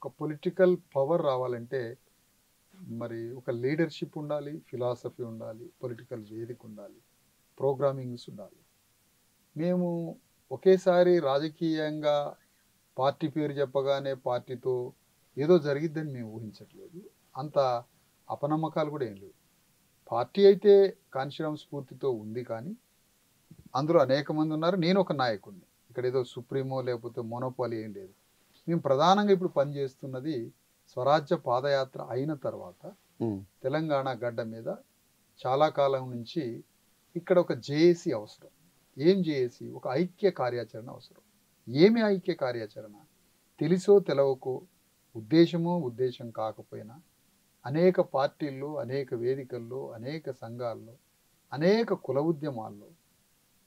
ఒక political power రావాలంటే మరి ఒక లీడర్షిప్ ఉండాలి, ఫిలాసఫీ ఉండాలి, పొలిటికల్ వేదిక ఉండాలి, ప్రోగ్రామింగ్స్ ఉండాలి. మేము ఒకేసారి రాజకీయంగా పార్టీ పేరు చెప్పగానే పార్టీతో ఏదో జరిగిద్దని మేము ఊహించట్లేదు. అంత అపనమ్మకాలు కూడా ఏం లేవు. పార్టీ అయితే కాన్షిరామ్ స్ఫూర్తితో ఉంది, కానీ అందులో అనేక మంది ఉన్నారు. నేను ఒక నాయకుడిని. ఇక్కడ ఏదో సుప్రీమో లేకపోతే మోనోపాలి ఏం లేదు. మేము ప్రధానంగా ఇప్పుడు పనిచేస్తున్నది స్వరాజ్య పాదయాత్ర అయిన తర్వాత తెలంగాణ గడ్డ మీద చాలా కాలం నుంచి ఇక్కడ ఒక జేఏసీ అవసరం. ఏం జేఏసీ? ఒక ఐక్య కార్యాచరణ అవసరం. ఏమి ఐక్య కార్యాచరణ? తెలుసో తెలవకో, ఉద్దేశమో ఉద్దేశం కాకపోయినా అనేక పార్టీల్లో, అనేక వేదికల్లో, అనేక సంఘాల్లో, అనేక కుల ఉద్యమాల్లో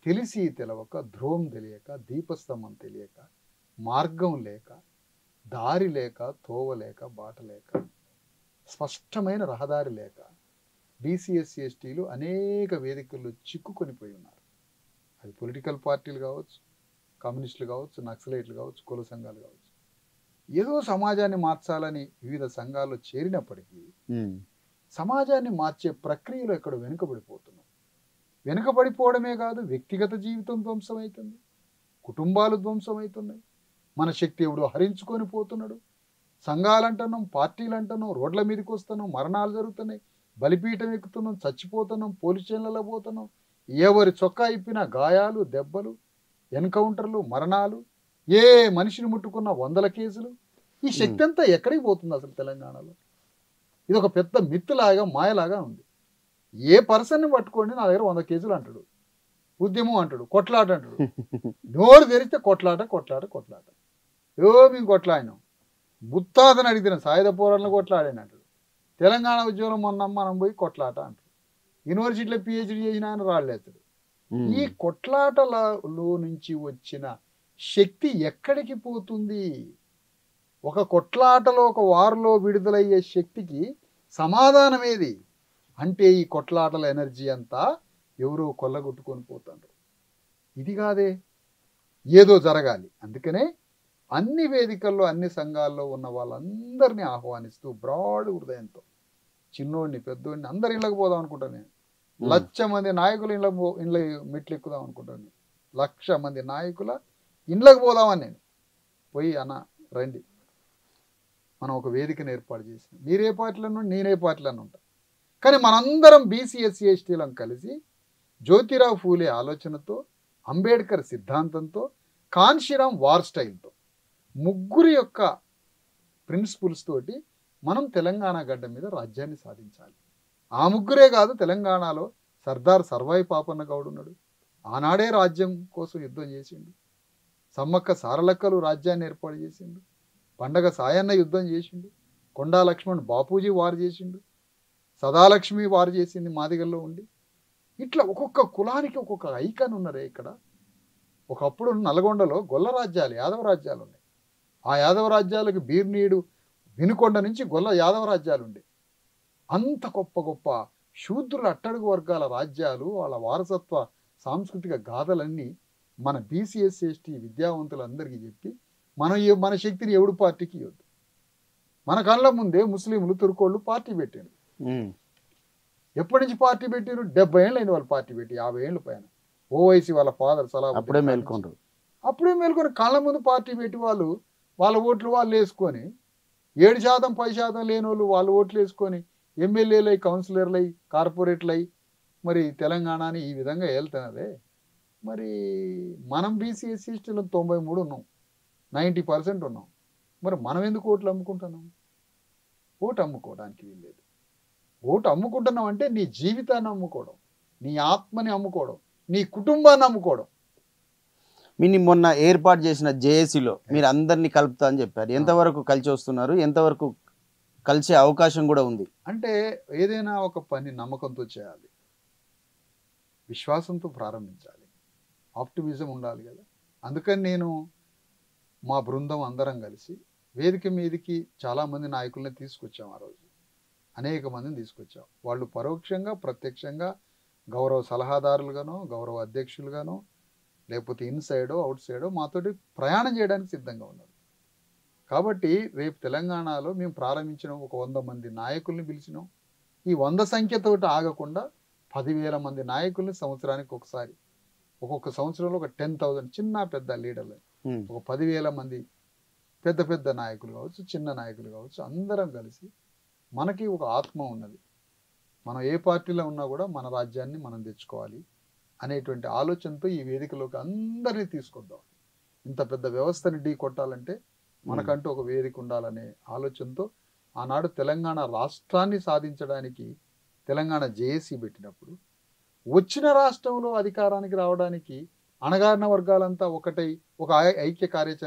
తెలిసి తెలవక, ధ్రువం తెలియక, దీపస్తంభం తెలియక, మార్గం లేక, దారి లేక, తోవ లేక, బాట లేక, స్పష్టమైన రహదారి లేక బీసీఎస్సీ ఎస్టీలు అనేక వేదికల్లో చిక్కుకొని పోయి ఉన్నారు. అది పొలిటికల్ పార్టీలు కావచ్చు, కమ్యూనిస్టులు కావచ్చు, నక్సలైట్లు కావచ్చు, కుల సంఘాలు కావచ్చు. ఏదో సమాజాన్ని మార్చాలని వివిధ సంఘాల్లో చేరినప్పటికీ సమాజాన్ని మార్చే ప్రక్రియలో ఎక్కడ వెనుకబడిపోతున్నాం. వెనుకబడిపోవడమే కాదు, వ్యక్తిగత జీవితం ధ్వంసమవుతుంది, కుటుంబాలు ధ్వంసమవుతున్నాయి, మన శక్తి ఎవడో హరించుకొని పోతున్నాడు. సంఘాలు అంటున్నాం, పార్టీలు అంటున్నాం, రోడ్ల మీదకి వస్తున్నాం, మరణాలు జరుగుతున్నాయి, బలిపీఠం ఎక్కుతున్నాం, చచ్చిపోతున్నాం, పోలీస్ స్టేషన్లలో పోతున్నాం. ఎవరి చొక్కా ఇప్పినా గాయాలు, దెబ్బలు, ఎన్కౌంటర్లు, మరణాలు, ఏ మనిషిని ముట్టుకున్న 100 కేసులు. ఈ శక్తి అంతా ఎక్కడికి పోతుంది అసలు తెలంగాణలో? ఇది ఒక పెద్ద మిత్తులాగా, మాయలాగా ఉంది. ఏ పర్సన్ని పట్టుకోండి, నా దగ్గర 100 కేసులు అంటాడు, ఉద్యమం అంటాడు, కొట్లాట అంటాడు. నోరు తెరిస్తే కొట్లాట కొట్లాట కొట్లాట. మేము కొట్లాడినాం, ముత్తాతని అడిగిన సాయుధ పోరాటంలో కొట్లాడాను అంటాడు. తెలంగాణ ఉద్యోగం మొన్న మనం పోయి కొట్లాట అంటాడు. యూనివర్సిటీలో పిహెచ్డి చేసిన ఆయన రాళ్ళేస్తాడు. ఈ కొట్లాటలలో నుంచి వచ్చిన శక్తి ఎక్కడికి పోతుంది? ఒక కొట్లాటలో, ఒక వారిలో విడుదలయ్యే శక్తికి సమాధానం ఏది అంటే ఈ కొట్లాటల ఎనర్జీ అంతా ఎవరో కొల్లగొట్టుకొని పోతారు. ఇది కాదే, ఏదో జరగాలి. అందుకనే అన్ని వేదికల్లో, అన్ని సంఘాల్లో ఉన్న వాళ్ళందరినీ ఆహ్వానిస్తూ బ్రాడ్ హృదయంతో, చిన్నోడిని పెద్దోడిని అందరి ఇళ్ళకి పోదాం అనుకుంటాను నేను. 1,00,000 మంది నాయకుల ఇండ్ల మెట్లు ఎక్కుదాం అనుకుంటాను. 1,00,000 మంది నాయకుల ఇండ్లకు పోదామని నేను పోయి, అన్న రండి, మనం ఒక వేదికను ఏర్పాటు చేసినాం. మీరే పార్టీలను, నేనే పార్టీలను ఉంటాం, కానీ మనందరం బీసీఎస్సీ ఎస్టీలను కలిసి జ్యోతిరావు ఫూలే ఆలోచనతో, అంబేద్కర్ సిద్ధాంతంతో, కాన్షీరామ్ వార్ స్టైల్తో, ముగ్గురు యొక్క ప్రిన్సిపుల్స్ తోటి మనం తెలంగాణ గడ్డ మీద రాజ్యాన్ని సాధించాలి. ఆ ముగ్గురే కాదు, తెలంగాణలో సర్దార్ సర్వాయి పాపన్న గౌడ్ ఉన్నాడు. ఆనాడే రాజ్యం కోసం యుద్ధం చేసిండు. సమ్మక్క సారలక్కలు రాజ్యాన్ని ఏర్పాటు చేసిండు. పండగ సాయన్న యుద్ధం చేసిండు. కొండా లక్ష్మణ్ బాపూజీ వారు చేసిండు. సదాలక్ష్మి వారు చేసింది మాదిగల్లో ఉండి. ఇట్లా ఒక్కొక్క కులానికి ఒక్కొక్క ఐకాన్ ఉన్నారే ఇక్కడ. ఒకప్పుడు నల్గొండలో గొల్ల రాజ్యాలు, యాదవ రాజ్యాలు ఉన్నాయి. ఆ యాదవ రాజ్యాలకు బీర్నీడు, వినుకొండ నుంచి గొల్ల యాదవ రాజ్యాలు ఉండే. అంత గొప్ప గొప్ప శూద్రుల అట్టడుగు వర్గాల రాజ్యాలు, వాళ్ళ వారసత్వ సాంస్కృతిక గాథలన్నీ మన బీసీఎస్సీ ఎస్టీ విద్యావంతులందరికీ చెప్పి మన శక్తిని ఎవడు పార్టీకి ఇవ్వద్దు. మన కళ్ళ ముందే ముస్లింలు, తుర్కోళ్ళు పార్టీ పెట్టారు. ఎప్పటి నుంచి పార్టీ పెట్టారు? 70 ఏళ్ళు అయింది వాళ్ళు పార్టీ పెట్టి, 50 ఏళ్ళ పైన. ఓవైసీ వాళ్ళ ఫాదర్ అప్పుడే మేల్కొని కళ్ళ ముందు పార్టీ పెట్టి వాళ్ళ ఓట్లు వాళ్ళు వేసుకొని, 7% 10% లేని వాళ్ళు వాళ్ళ ఓట్లు వేసుకొని ఎమ్మెల్యేలై, కౌన్సిలర్లై, కార్పొరేట్లై మరి తెలంగాణని ఈ విధంగా వెళ్తున్నదే. మరి మనం బీసీఎస్సీ ఎస్టీలో 93 ఉన్నాం, 90% ఉన్నాం. మరి మనం ఎందుకు ఓట్లు అమ్ముకుంటున్నాం? ఓటు అమ్ముకోవడానికి వీల్లేదు. ఓటు అమ్ముకుంటున్నాం అంటే నీ జీవితాన్ని అమ్ముకోవడం, నీ ఆత్మని అమ్ముకోవడం, నీ కుటుంబాన్ని అమ్ముకోవడం. మీరు మొన్న ఏర్పాటు చేసిన జేఏసీలో మీరు అందరినీ కలుపుతా అని చెప్పారు. ఎంతవరకు కలిసి వస్తున్నారు? ఎంతవరకు కలిసే అవకాశం కూడా ఉంది? అంటే ఏదైనా ఒక పని నమ్మకంతో చేయాలి, విశ్వాసంతో ప్రారంభించాలి, ఆప్టిమిజం ఉండాలి కదా. అందుకని నేను మా బృందం అందరం కలిసి వేదిక మీదకి చాలామంది నాయకుల్ని తీసుకొచ్చాం. ఆ రోజు అనేక మందిని తీసుకొచ్చాం. వాళ్ళు పరోక్షంగా, ప్రత్యక్షంగా గౌరవ సలహాదారులుగానో, గౌరవ అధ్యక్షులుగానో, లేకపోతే ఇన్సైడో అవుట్ సైడో మాతోటి ప్రయాణం చేయడానికి సిద్ధంగా ఉన్నారు. కాబట్టి రేపు తెలంగాణలో మేము ప్రారంభించిన ఒక 100 మంది నాయకుల్ని పిలిచినాం. ఈ 100 సంఖ్యతోటి ఆగకుండా 10,000 మంది నాయకుల్ని సంవత్సరానికి ఒకసారి, ఒక్కొక్క సంవత్సరంలో ఒక 10,000 చిన్న పెద్ద లీడర్లు, ఒక 10,000 మంది పెద్ద పెద్ద నాయకులు కావచ్చు, చిన్న నాయకులు కావచ్చు, అందరం కలిసి మనకి ఒక ఆత్మ ఉన్నది. మనం ఏ పార్టీలో ఉన్నా కూడా మన రాజ్యాన్ని మనం తెచ్చుకోవాలి అనేటువంటి ఆలోచనతో ఈ వేదికలోకి అందరినీ తీసుకొద్దాం. ఇంత పెద్ద వ్యవస్థని ఢీ కొట్టాలంటే మనకంటూ ఒక వేదిక ఉండాలనే ఆలోచనతో ఆనాడు తెలంగాణ రాష్ట్రాన్ని సాధించడానికి తెలంగాణ జేఏసీ పెట్టినప్పుడు, వచ్చిన రాష్ట్రంలో అధికారానికి రావడానికి అణగారిన వర్గాలంతా ఒకటై ఒక ఐక్య కార్యాచరణ